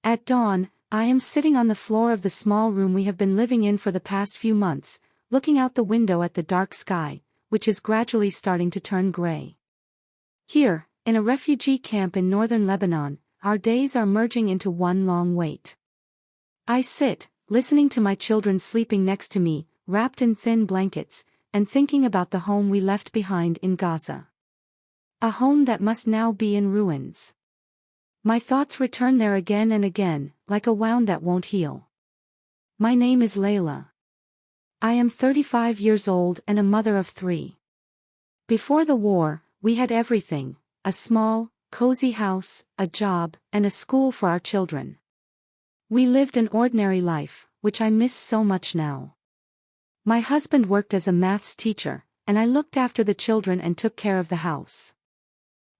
At dawn, I am sitting on the floor of the small room we have been living in for the past few months, looking out the window at the dark sky, which is gradually starting to turn gray. Here, in a refugee camp in northern Lebanon, our days are merging into one long wait. I sit, listening to my children sleeping next to me, wrapped in thin blankets, and thinking about the home we left behind in Gaza. A home that must now be in ruins. My thoughts return there again and again, like a wound that won't heal. My name is Layla. I am 35 years old and a mother of 3. Before the war, we had everything: a small, cozy house, a job, and a school for our children. We lived an ordinary life, which I miss so much now. My husband worked as a maths teacher, and I looked after the children and took care of the house.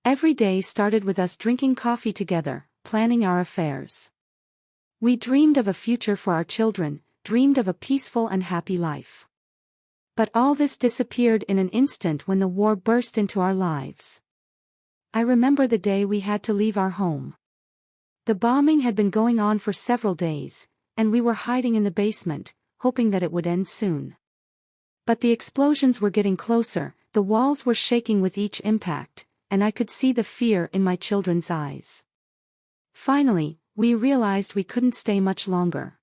Every day started with us drinking coffee together, planning our affairs. We dreamed of a future for our children, dreamed of a peaceful and happy life. But all this disappeared in an instant when the war burst into our lives. I remember the day we had to leave our home. The bombing had been going on for several days, and we were hiding in the basement, hoping that it would end soon. But the explosions were getting closer, the walls were shaking with each impact, and I could see the fear in my children's eyes. Finally, we realized we couldn't stay much longer.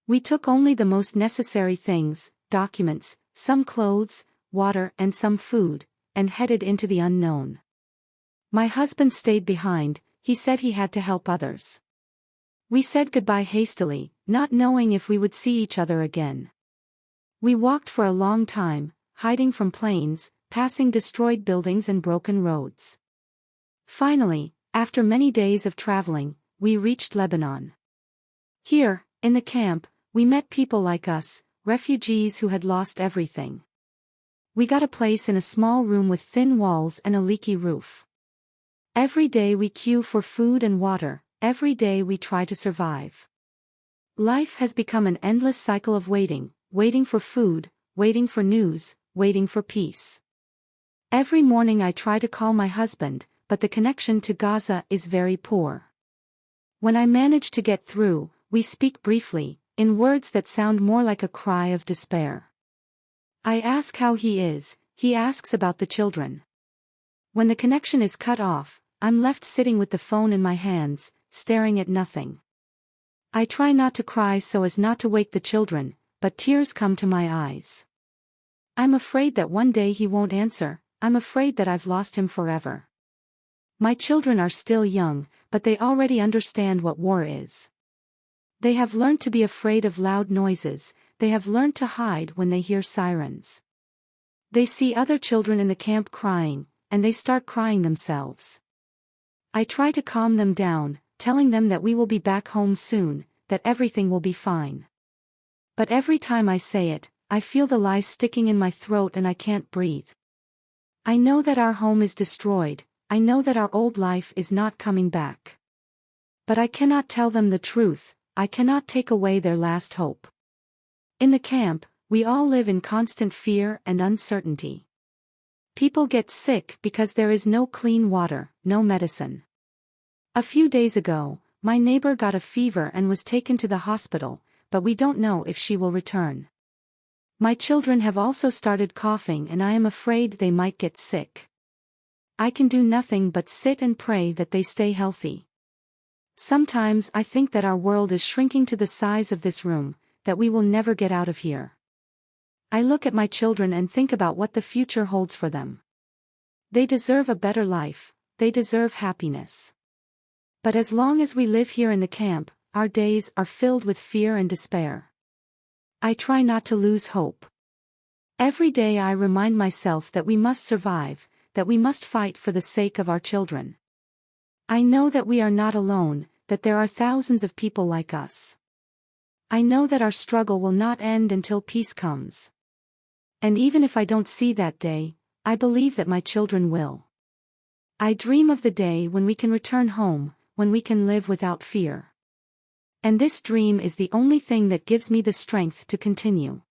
We took only the most necessary things, documents, some clothes, water and some food, and headed into the unknown. My husband stayed behind. He said he had to help others. We said goodbye hastily, not knowing if we would see each other again. We walked for a long time, hiding from planes, passing destroyed buildings and broken roads. Finally, after many days of traveling, we reached Lebanon. Here, in the camp, we met people like us, refugees who had lost everything. We got a place in a small room with thin walls and a leaky roof. Every day we queue for food and water, every day we try to survive. Life has become an endless cycle of waiting, waiting for food, waiting for news, waiting for peace. Every morning I try to call my husband, but the connection to Gaza is very poor. When I manage to get through, we speak briefly, in words that sound more like a cry of despair. I ask how he is, he asks about the children. When the connection is cut off, I'm left sitting with the phone in my hands, staring at nothing. I try not to cry so as not to wake the children, but tears come to my eyes. I'm afraid that one day he won't answer, I'm afraid that I've lost him forever. My children are still young, but they already understand what war is. They have learned to be afraid of loud noises, they have learned to hide when they hear sirens. They see other children in the camp crying, and they start crying themselves. I try to calm them down, telling them that we will be back home soon, that everything will be fine. But every time I say it, I feel the lies sticking in my throat and I can't breathe. I know that our home is destroyed, I know that our old life is not coming back. But I cannot tell them the truth, I cannot take away their last hope. In the camp, we all live in constant fear and uncertainty. People get sick because there is no clean water, no medicine. A few days ago, my neighbor got a fever and was taken to the hospital, but we don't know if she will return. My children have also started coughing and I am afraid they might get sick. I can do nothing but sit and pray that they stay healthy. Sometimes I think that our world is shrinking to the size of this room, that we will never get out of here. I look at my children and think about what the future holds for them. They deserve a better life, they deserve happiness. But as long as we live here in the camp, our days are filled with fear and despair. I try not to lose hope. Every day I remind myself that we must survive, that we must fight for the sake of our children. I know that we are not alone, that there are thousands of people like us. I know that our struggle will not end until peace comes. And even if I don't see that day, I believe that my children will. I dream of the day when we can return home, when we can live without fear. And this dream is the only thing that gives me the strength to continue.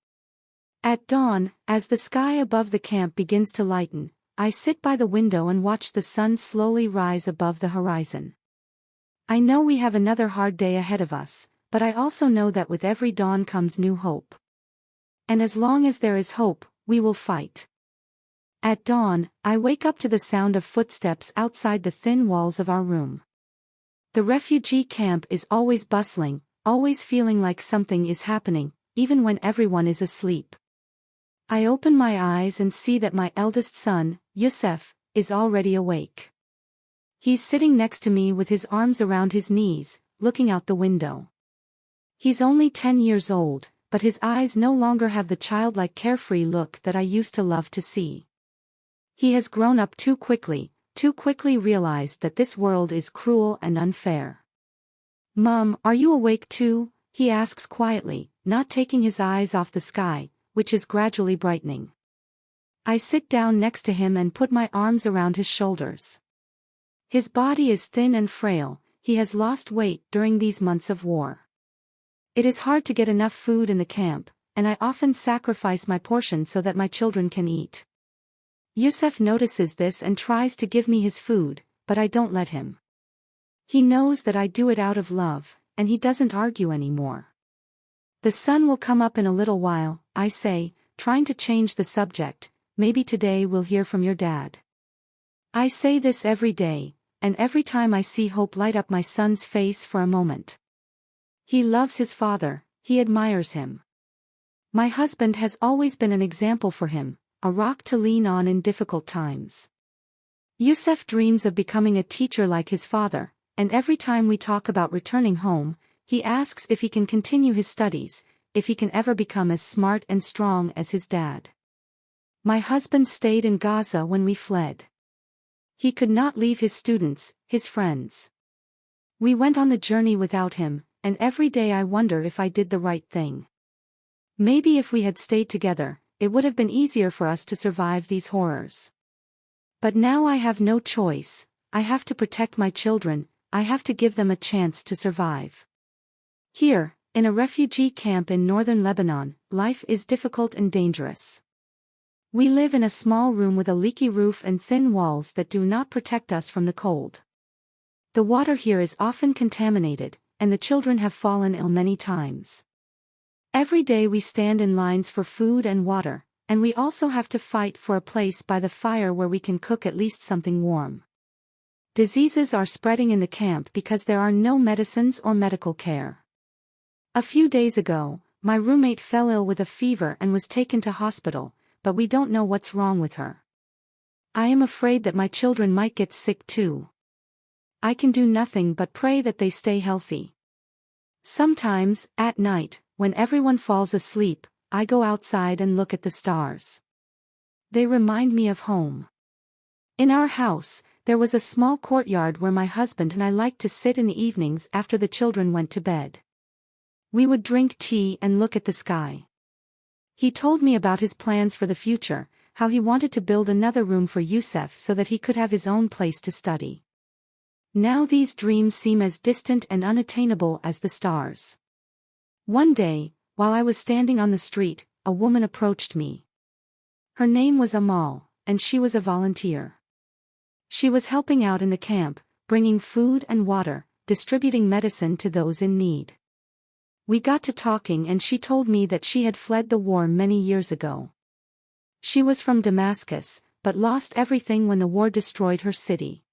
At dawn, as the sky above the camp begins to lighten, I sit by the window and watch the sun slowly rise above the horizon. I know we have another hard day ahead of us, but I also know that with every dawn comes new hope. And as long as there is hope, we will fight. At dawn, I wake up to the sound of footsteps outside the thin walls of our room. The refugee camp is always bustling, always feeling like something is happening, even when everyone is asleep. I open my eyes and see that my eldest son, Yusef, is already awake. He's sitting next to me with his arms around his knees, looking out the window. He's only 10 years old, but his eyes no longer have the childlike carefree look that I used to love to see. He has grown up too quickly realized that this world is cruel and unfair. "Mom, are you awake too?" he asks quietly, not taking his eyes off the sky, which is gradually brightening. I sit down next to him and put my arms around his shoulders. His body is thin and frail, he has lost weight during these months of war. It is hard to get enough food in the camp, and I often sacrifice my portion so that my children can eat. Yusef notices this and tries to give me his food, but I don't let him. He knows that I do it out of love, and he doesn't argue anymore. "The sun will come up in a little while," I say, trying to change the subject. "Maybe today we'll hear from your dad." I say this every day, and every time I see hope light up my son's face for a moment. He loves his father, he admires him. My husband has always been an example for him, a rock to lean on in difficult times. Yusef dreams of becoming a teacher like his father, and every time we talk about returning home, he asks if he can continue his studies, if he can ever become as smart and strong as his dad. My husband stayed in Gaza when we fled. He could not leave his students, his friends. We went on the journey without him, and every day I wonder if I did the right thing. Maybe if we had stayed together, it would have been easier for us to survive these horrors. But now I have no choice. I have to protect my children, I have to give them a chance to survive. Here, in a refugee camp in northern Lebanon, life is difficult and dangerous. We live in a small room with a leaky roof and thin walls that do not protect us from the cold. The water here is often contaminated, and the children have fallen ill many times. Every day we stand in lines for food and water, and we also have to fight for a place by the fire where we can cook at least something warm. Diseases are spreading in the camp because there are no medicines or medical care. A few days ago, my roommate fell ill with a fever and was taken to hospital, but we don't know what's wrong with her. I am afraid that my children might get sick too. I can do nothing but pray that they stay healthy. Sometimes, at night, when everyone falls asleep, I go outside and look at the stars. They remind me of home. In our house, there was a small courtyard where my husband and I liked to sit in the evenings after the children went to bed. We would drink tea and look at the sky. He told me about his plans for the future, how he wanted to build another room for Yusef so that he could have his own place to study. Now these dreams seem as distant and unattainable as the stars. One day, while I was standing on the street, a woman approached me. Her name was Amal, and she was a volunteer. She was helping out in the camp, bringing food and water, distributing medicine to those in need. We got to talking and she told me that she had fled the war many years ago. She was from Damascus, but lost everything when the war destroyed her city.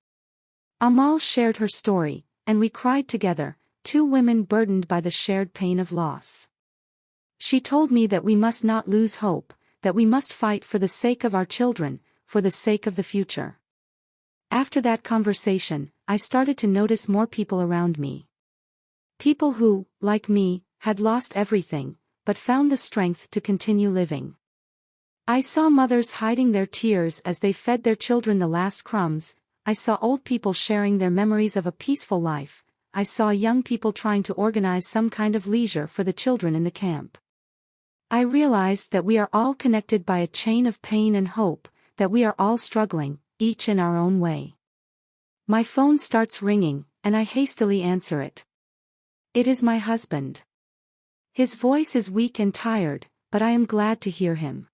Amal shared her story, and we cried together, two women burdened by the shared pain of loss. She told me that we must not lose hope, that we must fight for the sake of our children, for the sake of the future. After that conversation, I started to notice more people around me. People who, like me, had lost everything, but found the strength to continue living. I saw mothers hiding their tears as they fed their children the last crumbs. I saw old people sharing their memories of a peaceful life. I saw young people trying to organize some kind of leisure for the children in the camp. I realized that we are all connected by a chain of pain and hope, that we are all struggling, each in our own way. My phone starts ringing, and I hastily answer it. It is my husband. His voice is weak and tired, but I am glad to hear him.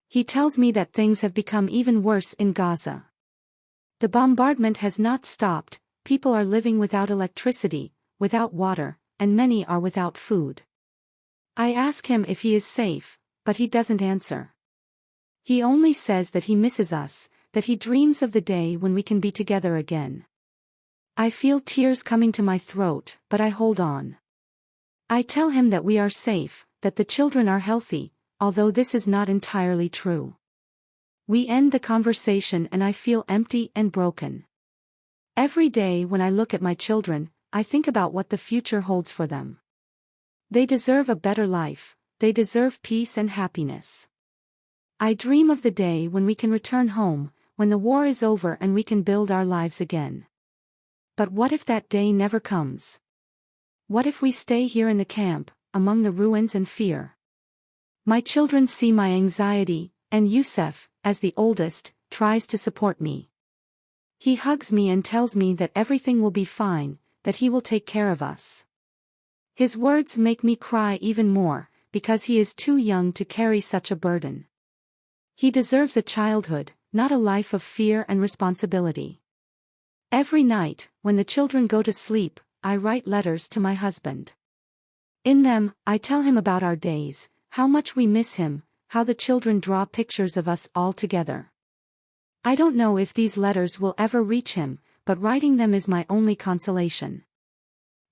He tells me that things have become even worse in Gaza. The bombardment has not stopped, people are living without electricity, without water, and many are without food. I ask him if he is safe, but he doesn't answer. He only says that he misses us, that he dreams of the day when we can be together again. I feel tears coming to my throat, but I hold on. I tell him that we are safe, that the children are healthy, although this is not entirely true. We end the conversation and I feel empty and broken. Every day when I look at my children, I think about what the future holds for them. They deserve a better life, they deserve peace and happiness. I dream of the day when we can return home, when the war is over and we can build our lives again. But what if that day never comes? What if we stay here in the camp, among the ruins and fear? My children see my anxiety, and Youssef, as the oldest, tries to support me. He hugs me and tells me that everything will be fine, that he will take care of us. His words make me cry even more, because he is too young to carry such a burden. He deserves a childhood, not a life of fear and responsibility. Every night, when the children go to sleep, I write letters to my husband. In them, I tell him about our days, how much we miss him, how the children draw pictures of us all together. I don't know if these letters will ever reach him, but writing them is my only consolation.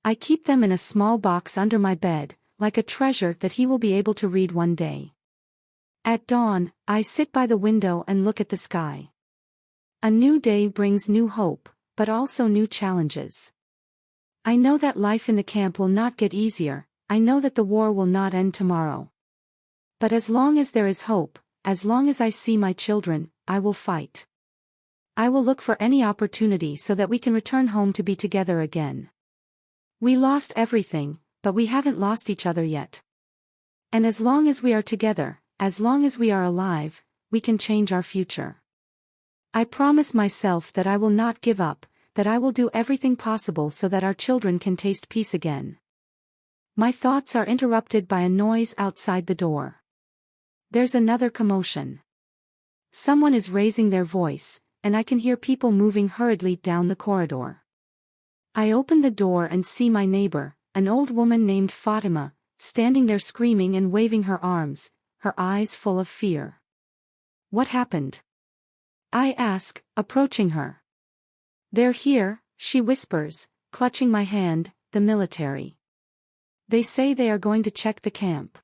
I keep them in a small box under my bed, like a treasure that he will be able to read one day. At dawn, I sit by the window and look at the sky. A new day brings new hope, but also new challenges. I know that life in the camp will not get easier, I know that the war will not end tomorrow. But as long as there is hope, as long as I see my children, I will fight. I will look for any opportunity so that we can return home to be together again. We lost everything, but we haven't lost each other yet. And as long as we are together, as long as we are alive, we can change our future. I promise myself that I will not give up, that I will do everything possible so that our children can taste peace again. My thoughts are interrupted by a noise outside the door. There's another commotion. Someone is raising their voice, and I can hear people moving hurriedly down the corridor. I open the door and see my neighbor, an old woman named Fatima, standing there screaming and waving her arms, her eyes full of fear. What happened? I ask, approaching her. They're here, she whispers, clutching my hand, the military. They say they are going to check the camp.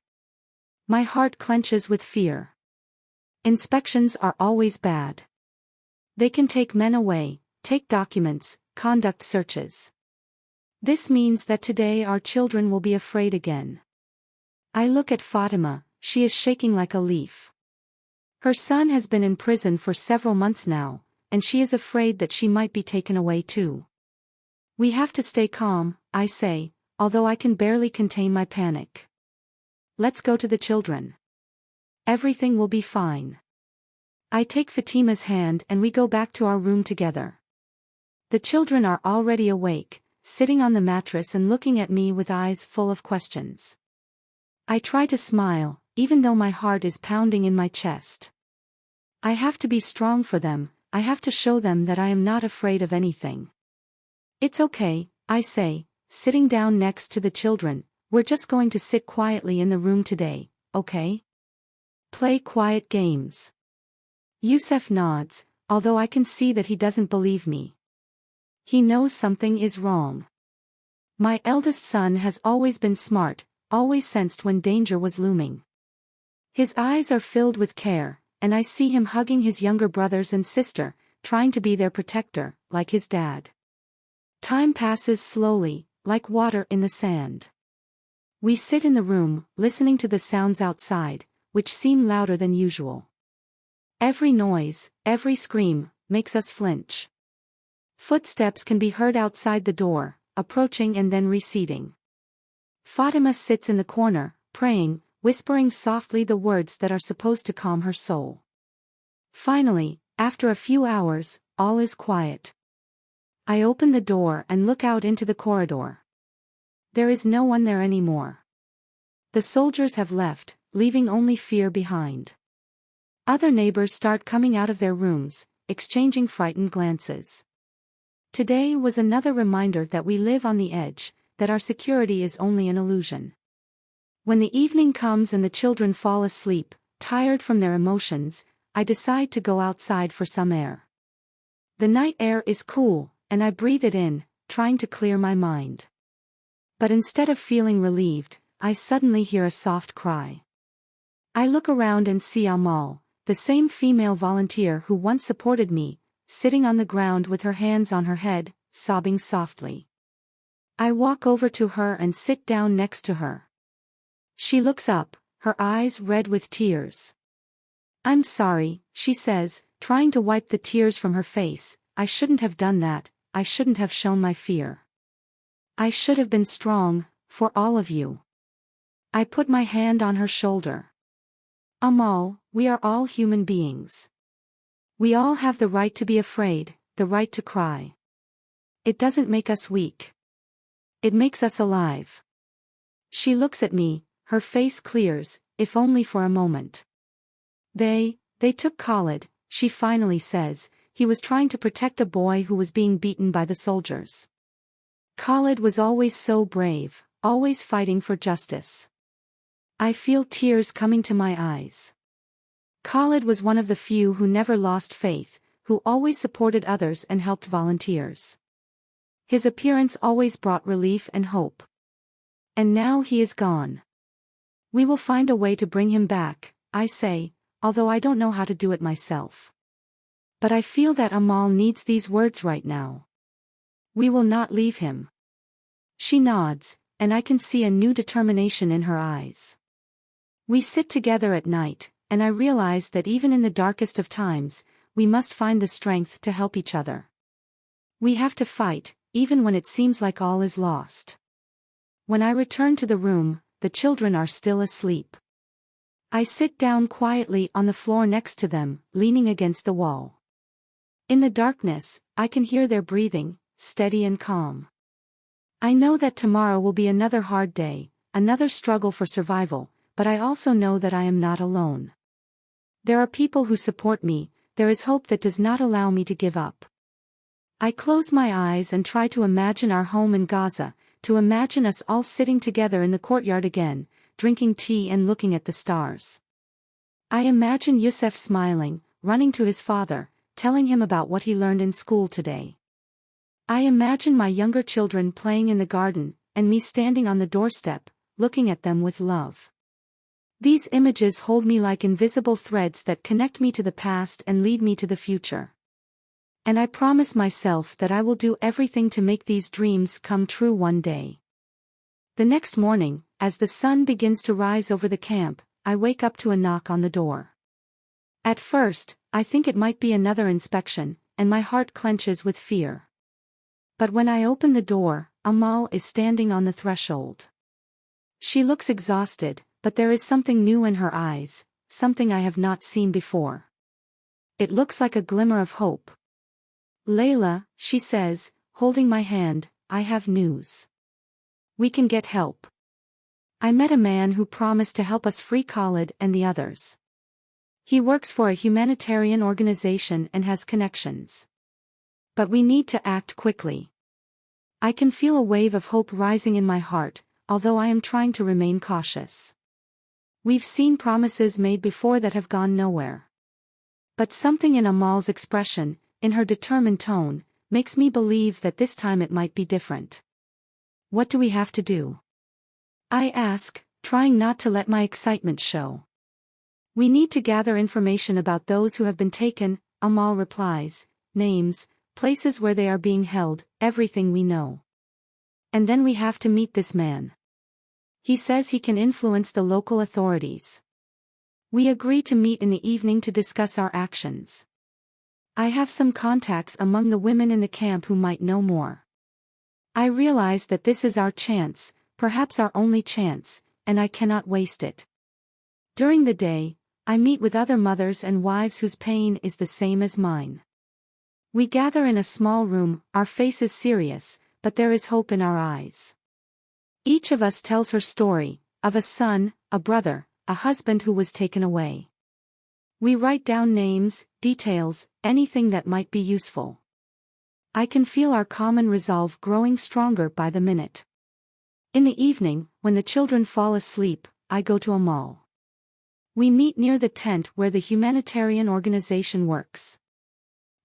My heart clenches with fear. Inspections are always bad. They can take men away, take documents, conduct searches. This means that today our children will be afraid again. I look at Fatima, she is shaking like a leaf. Her son has been in prison for several months now, and she is afraid that she might be taken away too. We have to stay calm, I say, although I can barely contain my panic. Let's go to the children. Everything will be fine. I take Fatima's hand and we go back to our room together. The children are already awake, sitting on the mattress and looking at me with eyes full of questions. I try to smile, even though my heart is pounding in my chest. I have to be strong for them, I have to show them that I am not afraid of anything. It's okay, I say, sitting down next to the children, we're just going to sit quietly in the room today, okay? Play quiet games. Youssef nods, although I can see that he doesn't believe me. He knows something is wrong. My eldest son has always been smart, always sensed when danger was looming. His eyes are filled with care, and I see him hugging his younger brothers and sister, trying to be their protector, like his dad. Time passes slowly, like water in the sand. We sit in the room, listening to the sounds outside, which seem louder than usual. Every noise, every scream, makes us flinch. Footsteps can be heard outside the door, approaching and then receding. Fatima sits in the corner, praying, whispering softly the words that are supposed to calm her soul. Finally, after a few hours, all is quiet. I open the door and look out into the corridor. There is no one there anymore. The soldiers have left, leaving only fear behind. Other neighbors start coming out of their rooms, exchanging frightened glances. Today was another reminder that we live on the edge, that our security is only an illusion. When the evening comes and the children fall asleep, tired from their emotions, I decide to go outside for some air. The night air is cool, and I breathe it in, trying to clear my mind. But instead of feeling relieved, I suddenly hear a soft cry. I look around and see Amal, the same female volunteer who once supported me, sitting on the ground with her hands on her head, sobbing softly. I walk over to her and sit down next to her. She looks up, her eyes red with tears. "I'm sorry," she says, trying to wipe the tears from her face. "I shouldn't have done that, I shouldn't have shown my fear. I should have been strong, for all of you." I put my hand on her shoulder. "Amal, we are all human beings. We all have the right to be afraid, the right to cry. It doesn't make us weak. It makes us alive." She looks at me, her face clears, if only for a moment. They took Khalid," she finally says. "He was trying to protect a boy who was being beaten by the soldiers. Khalid was always so brave, always fighting for justice." I feel tears coming to my eyes. Khalid was one of the few who never lost faith, who always supported others and helped volunteers. His appearance always brought relief and hope. And now he is gone. "We will find a way to bring him back," I say, although I don't know how to do it myself. But I feel that Amal needs these words right now. "We will not leave him." She nods, and I can see a new determination in her eyes. We sit together at night, and I realize that even in the darkest of times, we must find the strength to help each other. We have to fight, even when it seems like all is lost. When I return to the room, the children are still asleep. I sit down quietly on the floor next to them, leaning against the wall. In the darkness, I can hear their breathing, steady and calm. I know that tomorrow will be another hard day, another struggle for survival, but I also know that I am not alone. There are people who support me, there is hope that does not allow me to give up. I close my eyes and try to imagine our home in Gaza, to imagine us all sitting together in the courtyard again, drinking tea and looking at the stars. I imagine Youssef smiling, running to his father, telling him about what he learned in school today. I imagine my younger children playing in the garden, and me standing on the doorstep, looking at them with love. These images hold me like invisible threads that connect me to the past and lead me to the future. And I promise myself that I will do everything to make these dreams come true one day. The next morning, as the sun begins to rise over the camp, I wake up to a knock on the door. At first, I think it might be another inspection, and my heart clenches with fear. But when I open the door, Amal is standing on the threshold. She looks exhausted, but there is something new in her eyes, something I have not seen before. It looks like a glimmer of hope. "Layla," she says, holding my hand, "I have news. We can get help. I met a man who promised to help us free Khalid and the others. He works for a humanitarian organization and has connections. But we need to act quickly." I can feel a wave of hope rising in my heart, although I am trying to remain cautious. We've seen promises made before that have gone nowhere. But something in Amal's expression, in her determined tone, makes me believe that this time it might be different. "What do we have to do?" I ask, trying not to let my excitement show. "We need to gather information about those who have been taken," Amal replies, "names, places where they are being held, everything we know. And then we have to meet this man. He says he can influence the local authorities." We agree to meet in the evening to discuss our actions. I have some contacts among the women in the camp who might know more. I realize that this is our chance, perhaps our only chance, and I cannot waste it. During the day, I meet with other mothers and wives whose pain is the same as mine. We gather in a small room, our faces serious, but there is hope in our eyes. Each of us tells her story, of a son, a brother, a husband who was taken away. We write down names, details, anything that might be useful. I can feel our common resolve growing stronger by the minute. In the evening, when the children fall asleep, I go to a mall. We meet near the tent where the humanitarian organization works.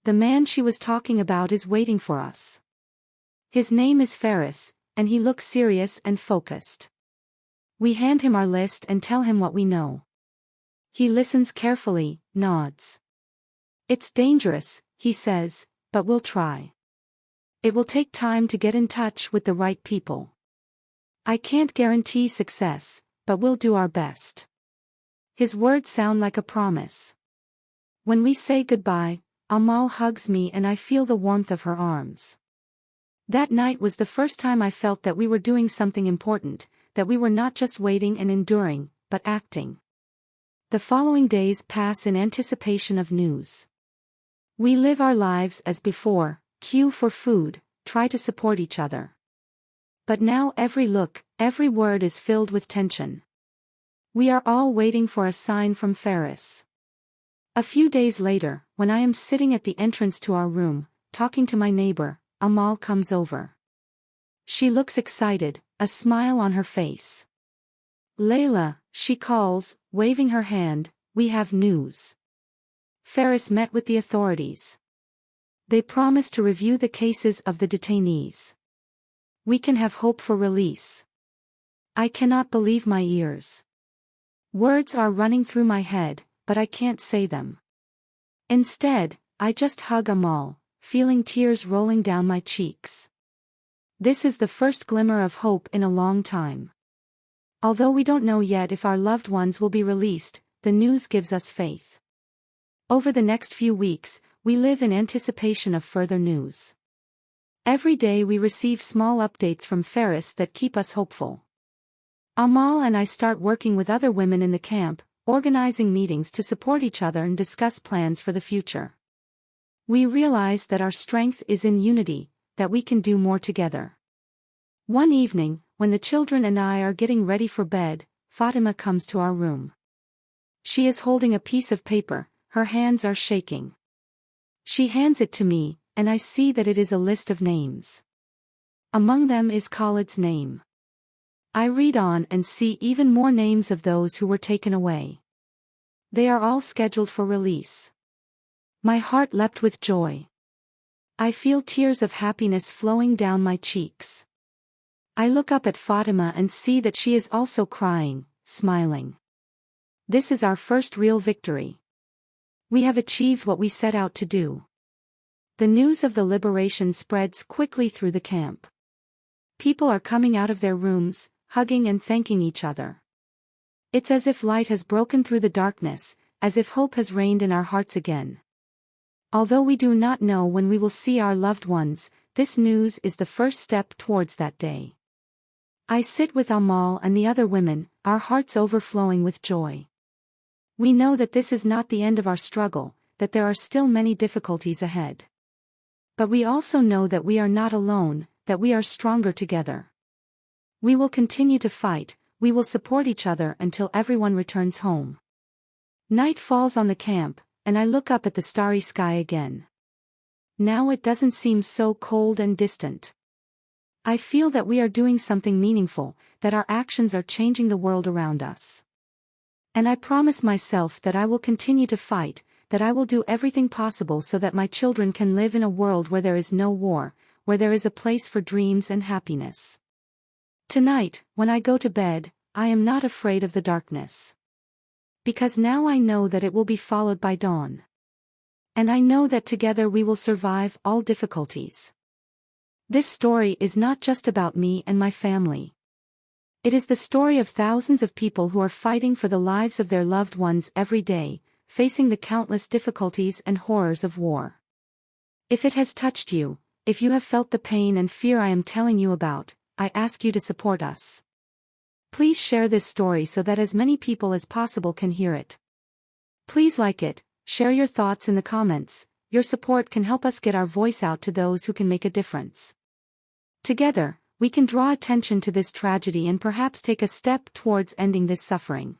The man she was talking about is waiting for us. His name is Ferris, and he looks serious and focused. We hand him our list and tell him what we know. He listens carefully, nods. "It's dangerous," he says, "but we'll try. It will take time to get in touch with the right people. I can't guarantee success, but we'll do our best." His words sound like a promise. When we say goodbye, Amal hugs me and I feel the warmth of her arms. That night was the first time I felt that we were doing something important, that we were not just waiting and enduring, but acting. The following days pass in anticipation of news. We live our lives as before, queue for food, try to support each other. But now every look, every word is filled with tension. We are all waiting for a sign from Ferris. A few days later, when I am sitting at the entrance to our room, talking to my neighbor, Amal comes over. She looks excited, a smile on her face. "Layla," she calls, waving her hand, "we have news. Ferris met with the authorities. They promised to review the cases of the detainees. We can have hope for release." I cannot believe my ears. Words are running through my head, but I can't say them. Instead, I just hug Amal, feeling tears rolling down my cheeks. This is the first glimmer of hope in a long time. Although we don't know yet if our loved ones will be released, the news gives us faith. Over the next few weeks, we live in anticipation of further news. Every day we receive small updates from Ferris that keep us hopeful. Amal and I start working with other women in the camp, organizing meetings to support each other and discuss plans for the future. We realize that our strength is in unity, that we can do more together. One evening, when the children and I are getting ready for bed, Fatima comes to our room. She is holding a piece of paper, her hands are shaking. She hands it to me, and I see that it is a list of names. Among them is Khalid's name. I read on and see even more names of those who were taken away. They are all scheduled for release. My heart leapt with joy. I feel tears of happiness flowing down my cheeks. I look up at Fatima and see that she is also crying, smiling. This is our first real victory. We have achieved what we set out to do. The news of the liberation spreads quickly through the camp. People are coming out of their rooms, hugging and thanking each other. It's as if light has broken through the darkness, as if hope has reigned in our hearts again. Although we do not know when we will see our loved ones, this news is the first step towards that day. I sit with Amal and the other women, our hearts overflowing with joy. We know that this is not the end of our struggle, that there are still many difficulties ahead. But we also know that we are not alone, that we are stronger together. We will continue to fight, we will support each other until everyone returns home. Night falls on the camp, and I look up at the starry sky again. Now it doesn't seem so cold and distant. I feel that we are doing something meaningful, that our actions are changing the world around us. And I promise myself that I will continue to fight, that I will do everything possible so that my children can live in a world where there is no war, where there is a place for dreams and happiness. Tonight, when I go to bed, I am not afraid of the darkness. Because now I know that it will be followed by dawn. And I know that together we will survive all difficulties. This story is not just about me and my family. It is the story of thousands of people who are fighting for the lives of their loved ones every day, facing the countless difficulties and horrors of war. If it has touched you, if you have felt the pain and fear I am telling you about, I ask you to support us. Please share this story so that as many people as possible can hear it. Please like it, share your thoughts in the comments. Your support can help us get our voice out to those who can make a difference. Together, we can draw attention to this tragedy and perhaps take a step towards ending this suffering.